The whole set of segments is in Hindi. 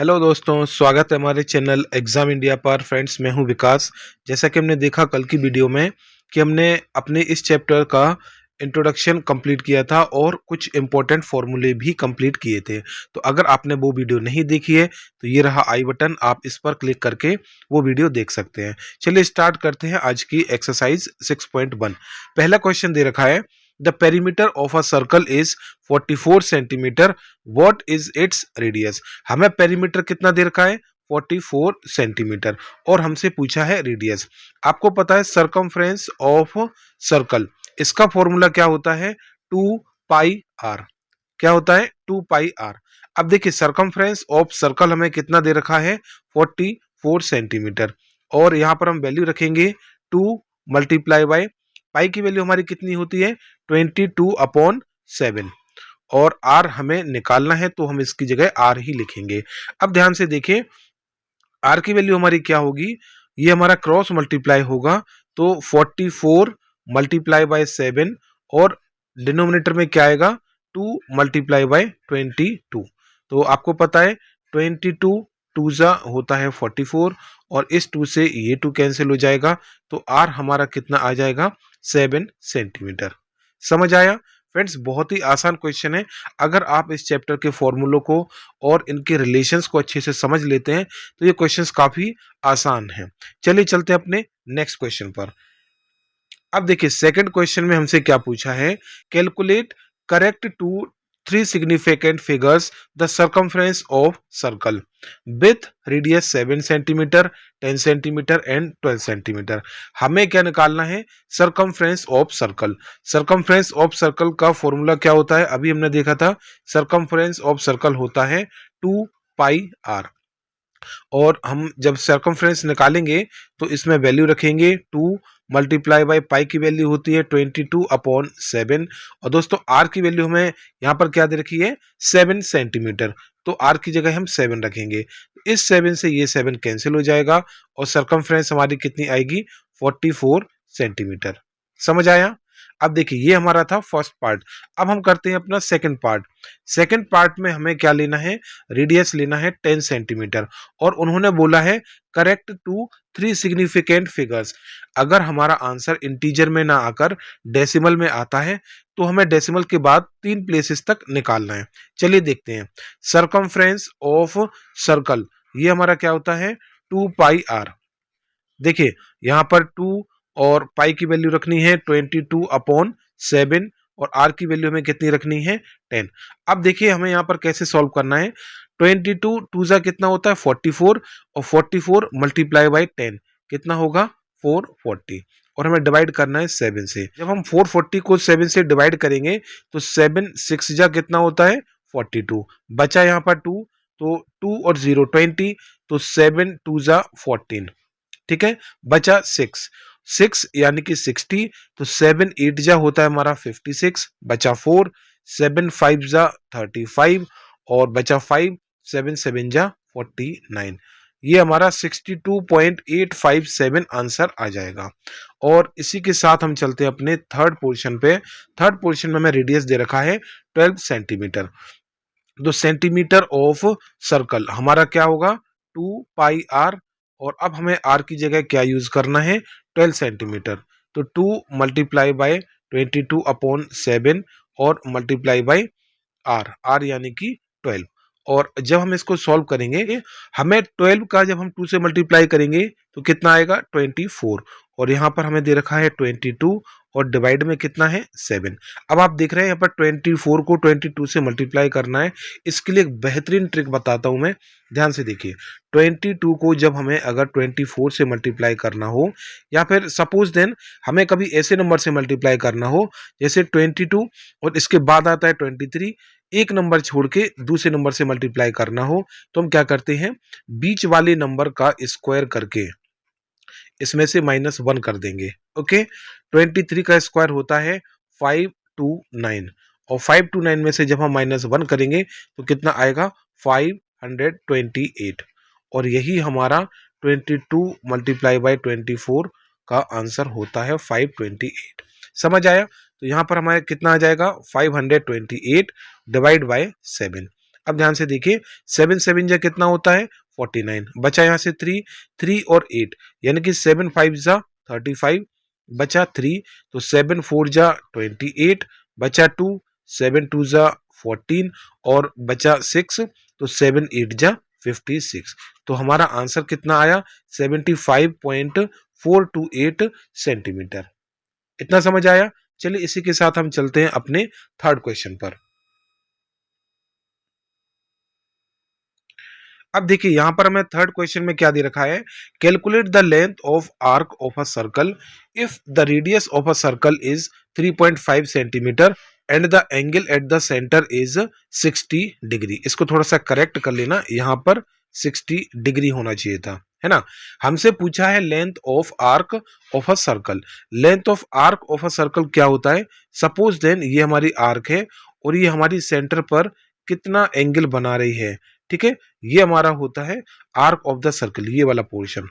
हेलो दोस्तों, स्वागत है हमारे चैनल एग्जाम इंडिया पर। फ्रेंड्स, मैं हूं विकास। जैसा कि हमने देखा कल की वीडियो में कि हमने अपने इस चैप्टर का इंट्रोडक्शन कंप्लीट किया था और कुछ इंपॉर्टेंट फॉर्मूले भी कंप्लीट किए थे। तो अगर आपने वो वीडियो नहीं देखी है तो ये रहा आई बटन, आप इस पर क्लिक करके वो वीडियो देख सकते हैं। चलिए स्टार्ट करते हैं आज की एक्सरसाइज 6.1। पहला क्वेश्चन दे रखा है, the perimeter of a circle is 44 centimetre, what is its radius. हमें पेरीमीटर कितना दे रखा है, 44 सेंटीमीटर, और हमसे पूछा है रेडियस। आपको पता है सरकमफ्रेंस ऑफ सर्कल, इसका फॉर्मूला क्या होता है, 2 पाई आर। क्या होता है, 2 पाई आर। अब देखिए सरकमफ्रेंस ऑफ सर्कल हमें कितना दे रखा है, 44 सेंटीमीटर, और यहां पर हम वैल्यू रखेंगे 2 मल्टीप्लाई बाय पाई की वैल्यू हमारी कितनी होती है, 22/7, और आर हमें निकालना है तो हम इसकी जगह आर ही लिखेंगे। अब ध्यान से देखिए, आर की वैल्यू हमारी क्या होगी, ये हमारा क्रॉस मल्टीप्लाई होगा, तो 44 मल्टीप्लाई बाय 7, और डिनोमिनेटर में क्या आएगा, 2 मल्टीप्लाई बाय 22। तो आपको पता है 22 टू जा होता है 44, और इस 2 से ये 2 कैंसिल हो जाएगा, तो आर हमारा कितना आ जाएगा, 7 सेंटीमीटर। समझ आया फ्रेंड्स, बहुत ही आसान क्वेश्चन है। अगर आप इस चैप्टर के फॉर्मूलों को और इनके रिलेशंस को अच्छे से समझ लेते हैं तो ये क्वेश्चंस काफी आसान हैं। चलिए चलते हैं अपने नेक्स्ट क्वेश्चन पर। अब देखिए सेकंड क्वेश्चन में हमसे क्या पूछा है, calculate correct to three significant figures the circumference of circle with radius 7 centimetre, 10 centimetre and 12 centimetre. हमें क्या निकालना है, circumference of circle. Circumference of circle का फॉर्मूला क्या होता है, अभी हमने देखा था, सर्कमफ्रेंस ऑफ सर्कल होता है 2 पाई आर, और हम जब सर्कमफ्रेंस निकालेंगे तो इसमें वैल्यू रखेंगे 2 मल्टीप्लाई बाय पाई की वैल्यू होती है 22/7, और दोस्तों आर की वैल्यू हमें यहाँ पर क्या दे रखी है, 7 सेंटीमीटर, तो आर की जगह हम 7 रखेंगे। इस 7 से ये 7 कैंसिल हो जाएगा, और सर्कमफ्रेंस हमारी कितनी आएगी, 44 सेंटीमीटर। समझ आया। अब देखिए ये हमारा था फर्स्ट पार्ट। अब हम करते हैं अपना सेकंड पार्ट। सेकंड पार्ट में हमें क्या लेना है, रेडियस लेना है 10 सेंटीमीटर, और उन्होंने बोला है correct to three significant figures. अगर हमारा आंसर इंटीजर में ना आकर डेसिमल में आता है तो हमें डेसिमल के बाद 3 प्लेसेस तक निकालना है। चलिए देखते हैं। सरकमफ्रेंस ऑफ सर्कल, ये हमारा क्या होता है, 2 पाई आर। देखिए यहाँ पर 2 और पाई की वैल्यू रखनी है 22/7, और आर की वैल्यू हमें कितनी रखनी है, 10। अब देखिए हमें यहाँ पर कैसे सॉल्व करना है, 22 टू जा कितना होता है 44, और 44 मल्टीप्लाई बाई 10 कितना होगा, 440, और हमें डिवाइड करना है 7 से। जब हम 440 को 7 से डिवाइड करेंगे तो 7 6 जा कितना होता है, 42, बचा यहाँ पर 2, तो 2 और 0 20, तो 7 2 जा 14, ठीक है, बचा 6 6 यानी कि 60, तो 7 8 जा होता है हमारा 56, बचा 4, 7 5 जा 35, और बचा 5, 7 7 जा 49। ये हमारा 62.857 आंसर आ जाएगा। और इसी के साथ हम चलते हैं अपने थर्ड पोर्शन पे। थर्ड पोर्शन में हमें रेडियस दे रखा है 12 सेंटीमीटर। तो सेंटीमीटर ऑफ सर्कल हमारा क्या होगा, 2 पाई आर, और अब हमें आर की जगह क्या यूज करना है, 12 सेंटीमीटर, तो 2 मल्टीप्लाई बाय 22/7, और मल्टीप्लाई बाय आर, आर यानी कि 12। और जब हम इसको सॉल्व करेंगे, हमें 12 का जब हम 2 से मल्टीप्लाई करेंगे तो कितना आएगा, 24, और यहाँ पर हमें दे रखा है 22, और डिवाइड में कितना है, 7। अब आप देख रहे हैं यहाँ पर 24 को 22 से मल्टीप्लाई करना है। इसके लिए एक बेहतरीन ट्रिक बताता हूँ मैं, ध्यान से देखिए। 22 को जब हमें अगर 24 से मल्टीप्लाई करना हो, या फिर सपोज देन हमें कभी ऐसे नंबर से मल्टीप्लाई करना हो जैसे 22 और इसके बाद आता है 23, एक नंबर छोड़ के दूसरे नंबर से मल्टीप्लाई करना हो, तो हम क्या करते हैं, बीच वाले नंबर का स्क्वायर करके इसमें से -1 कर देंगे। ओके, 23 का स्क्वायर होता है 529, और 529 में से जब हम -1 करेंगे तो कितना आएगा, 528, और यही हमारा 22 मल्टीप्लाई बाय 24 का आंसर होता है 528। समझ आया। तो यहाँ पर हमारे कितना आ जाएगा, 528 डिवाइड बाय 7। अब ध्यान से देखिए 7 7 जा कितना होता है 49, बचा यहाँ से 3, 3 और 8 यानी कि 7 5 जा 35, बचा 3 तो 7 4 जा 28, बचा 2 7 2 जा 14 और बचा 6 तो 7 8 जा 56। तो हमारा आंसर कितना आया 75.428 सेंटीमीटर। इतना समझ आया। चलिए इसी के साथ हम चलते हैं अपने थर्ड क्वेश्चन पर। अब देखिए यहां पर हमें थर्ड क्वेश्चन में क्या दे रखा है, calculate the length of arc of a circle if the radius of a circle is 3.5 centimetre and the angle at the centre is 60 degree. इसको थोड़ा सा करेक्ट कर लेना, यहां पर 60 डिग्री होना चाहिए था, है ना। हमसे पूछा है length of arc of a circle. Length of arc of a circle क्या होता है, सपोज देन ये हमारी आर्क है और ये हमारी सेंटर पर कितना एंगल बना रही है, ठीक है। ये हमारा होता है आर्क ऑफ द सर्कल, ये वाला पोर्शन।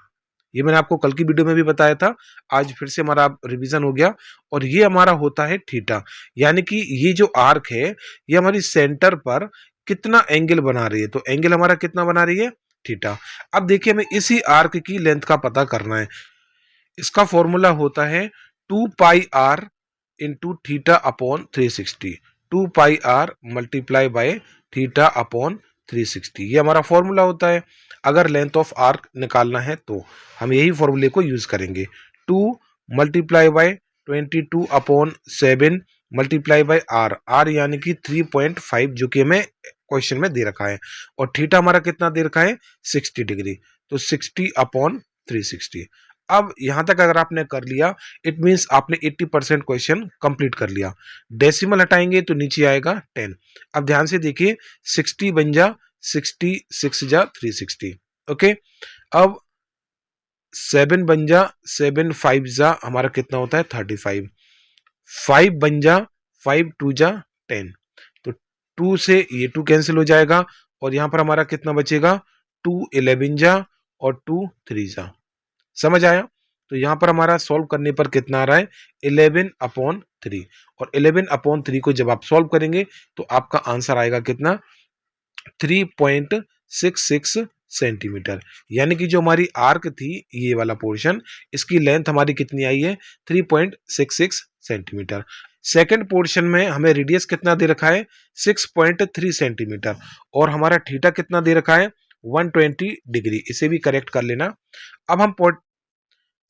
ये मैंने आपको कल की वीडियो में भी बताया था, आज फिर से हमारा रिवीजन हो गया। और ये हमारा होता है थीटा, यानी कि ये जो आर्क है ये हमारी सेंटर पर कितना एंगल बना रही है, तो एंगल हमारा कितना बना रही है थीटा। अब देखिए हमें इसी आर्क की लेंथ का पता करना है। इसका फॉर्मूला होता है 2πr into theta upon 360, 2πr multiply by theta upon 360, ये हमारा फॉर्मूला होता है। अगर लेंथ ऑफ आर्क निकालना है तो हम यही फॉर्मूले को यूज करेंगे। 2 multiply by 22 upon 7 multiply by R, R यानी कि 3.5 जो कि हमें क्वेश्चन में दे रखा है, और थीटा हमारा कितना दे रखा है 60 डिग्री, तो 60 अपॉन 360। अब यहां तक अगर आपने कर लिया इट मींस आपने 80% क्वेश्चन कंप्लीट कर लिया। डेसिमल हटाएंगे तो नीचे आएगा 10। अब ध्यान से देखिए 60 बन जा 60, 6 जा 360, ओके। अब 7 बन जा 7 5 जा हमारा कितना होता है 35, 5 बन जा 5 2 जा 10, तो 2 से ये 2 कैंसिल हो जाएगा और यहां पर हमारा कितना बचेगा 2 11 जा और 2 3 जा। समझ आया। तो यहां पर हमारा सॉल्व करने पर कितना आ रहा है 11/3, और 11/3 को जब आप सॉल्व करेंगे तो आपका आंसर आएगा कितना 3.66 सेंटीमीटर। यानी कि जो हमारी आर्क थी ये वाला पोर्शन, इसकी लेंथ हमारी कितनी आई है 3.66 सेंटीमीटर। सेकेंड पोर्शन में हमें रेडियस कितना दे रखा है 6.3 सेंटीमीटर और हमारा थीटा कितना दे रखा है 120 डिग्री। इसे भी करेक्ट कर लेना। अब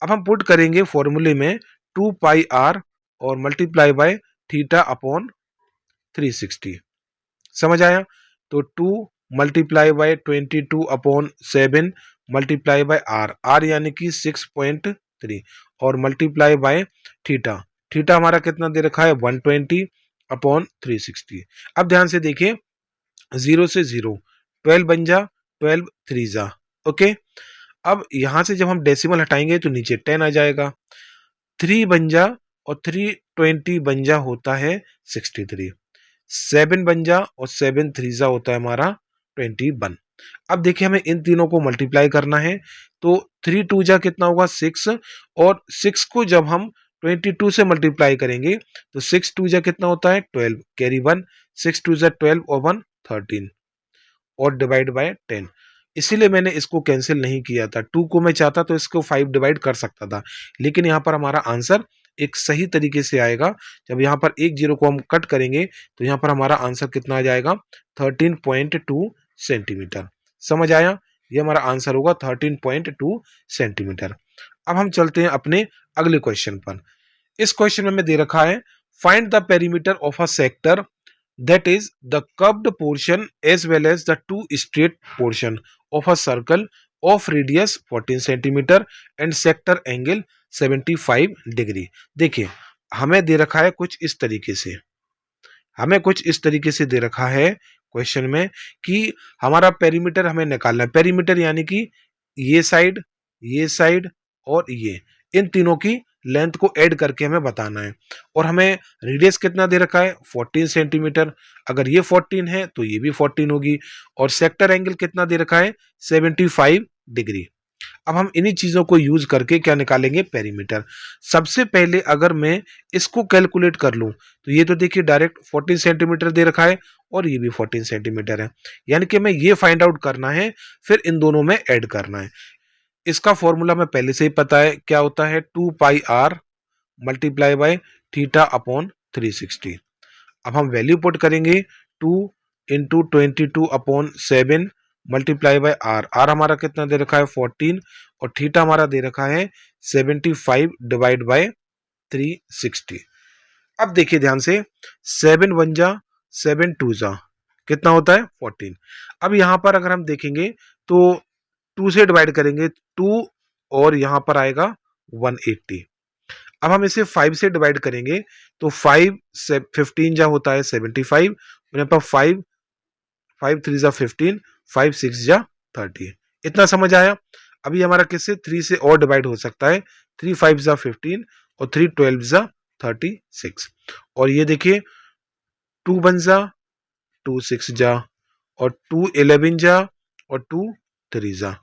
हम पुट करेंगे फॉर्मूले में 2πr और मल्टीप्लाई बाय थीटा अपॉन 360। समझ आया। तो 2 multiply by 22 upon 7 multiply by R, R यानी कि 6.3 और मल्टीप्लाई बाय थीटा, थीटा हमारा कितना दे रखा है 120 अपॉन 360। अब ध्यान से देखिए 0 से 0 12 बन जा 12 3 जा, ओके। अब यहां से जब हम डेसिमल हटाएंगे तो नीचे 10 आ जाएगा, 3 बन जा और 320 बन जा होता है 63, 7 बन जा और 7 3 जा होता है हमारा 21। अब देखिए हमें इन तीनों को मल्टीप्लाई करना है, तो 3 2 जा कितना होगा 6 और 6 को जब हम 22 से मल्टीप्लाई करेंगे तो 6 2 जा कितना होता है 12, कैरी 1, 6 2 जा 12 और 1 13 और डिवाइड बाय 10। इसीलिए मैंने इसको कैंसिल नहीं किया था, 2 को मैं चाहता तो इसको 5 डिवाइड कर सकता था, लेकिन यहाँ पर हमारा आंसर एक सही तरीके से आएगा। जब यहाँ पर एक जीरो को हम कट करेंगे तो यहाँ पर हमारा आंसर कितना आ जाएगा 13.2 सेंटीमीटर। समझ आया। ये हमारा आंसर होगा 13.2 सेंटीमीटर। अब हम चलते हैं अपने अगले क्वेश्चन पर। इस क्वेश्चन में दे रखा है find the perimeter of a sector that is the curved portion as well as the two straight portion of a circle of radius 14 centimeter and sector angle 75 degree. देखिए हमें दे रखा है कुछ इस तरीके से, हमें कुछ इस तरीके से दे रखा है क्वेश्चन में कि हमारा पेरीमीटर हमें निकालना है। पेरीमीटर यानी कि ये साइड और ये, इन तीनों की लेंथ को ऐड करके हमें बताना है। और हमें रेडियस कितना दे रखा है 14 सेंटीमीटर, अगर ये 14 है तो ये भी 14 होगी, और सेक्टर एंगल कितना दे रखा है 75 डिग्री। अब हम इन्हीं चीजों को यूज करके क्या निकालेंगे पेरीमीटर। सबसे पहले अगर मैं इसको कैलकुलेट कर लूं तो ये तो देखिए डायरेक्ट 14 सेंटीमीटर दे रखा है और ये भी 14 सेंटीमीटर है। यानी कि मैं ये फाइंड आउट करना है, फिर इन दोनों में ऐड करना है। इसका फॉर्मूला मैं पहले से ही पता है, क्या होता है 2 pi R multiply by theta upon 360। अब हम वैल्यू पुट करेंगे 2 into 22 upon 7 multiply by R. R हमारा कितना दे रखा है 14 और थीटा हमारा दे रखा है 75 डिवाइड बाय 360। अब देखिए ध्यान से, 7 1 जा 7 2 जा कितना होता है 14। अब यहां पर अगर हम देखेंगे तो 2 से डिवाइड करेंगे 2 और यहां पर आएगा 180। अब हम इसे 5 से डिवाइड करेंगे तो 5 से 15 जा होता है 75, यहाँ पर 5 5 3 जा 15, 5 6 जा 30। इतना समझ आया। अभी हमारा किससे 3 से और डिवाइड हो सकता है, 3 5 जा 15 और 3 12 जा 36। और ये देखिए 2 1 जा 2 6 जा और 2 11 जा और 2 3 जा।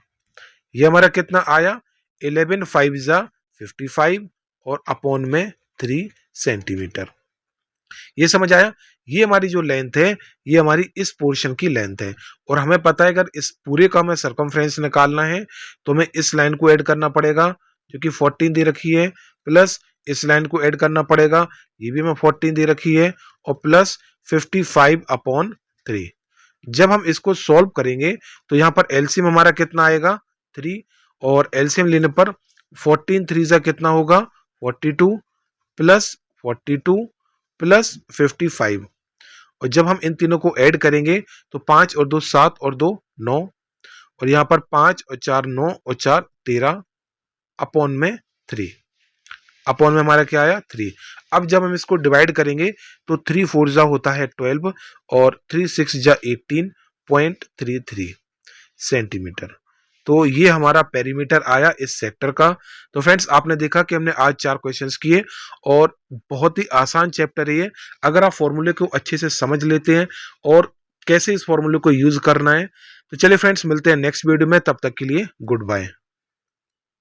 ये हमारा कितना आया 11 5 जा 55 और अपॉन में 3 सेंटीमीटर। ये समझ आया। ये हमारी जो लेंथ है, ये हमारी इस पोर्शन की लेंथ है। और हमें पता है अगर इस पूरे का हमें सरकमफ्रेंस निकालना है तो हमें इस लाइन को ऐड करना पड़ेगा जो कि 14 दे रखी है, प्लस इस लाइन को ऐड करना पड़ेगा, ये भी हमें 14 दे रखी है, और प्लस 55 अपॉन 3। जब हम इसको सॉल्व करेंगे तो यहाँ पर एलसीएम हमारा कितना आएगा 3, और एलसीएम लेने पर 14 3 जा कितना होगा 42 प्लस 42 प्लस 55। और जब हम इन तीनों को ऐड करेंगे तो 5 और 2 7 और 2 9, और यहाँ पर 5 और 4 9 और 4 13 अपॉन में 3। अपॉन में हमारा क्या आया 3। अब जब हम इसको डिवाइड करेंगे तो 3 4 जा होता है 12 और 3 6 जा 18.33 सेंटीमीटर। तो ये हमारा पेरीमीटर आया इस सेक्टर का। तो फ्रेंड्स आपने देखा कि हमने आज 4 क्वेश्चंस किए और बहुत ही आसान चैप्टर है ये। अगर आप फॉर्मूले को अच्छे से समझ लेते हैं और कैसे इस फॉर्मूले को यूज करना है, तो चलिए फ्रेंड्स मिलते हैं नेक्स्ट वीडियो में। तब तक के लिए गुड बाय।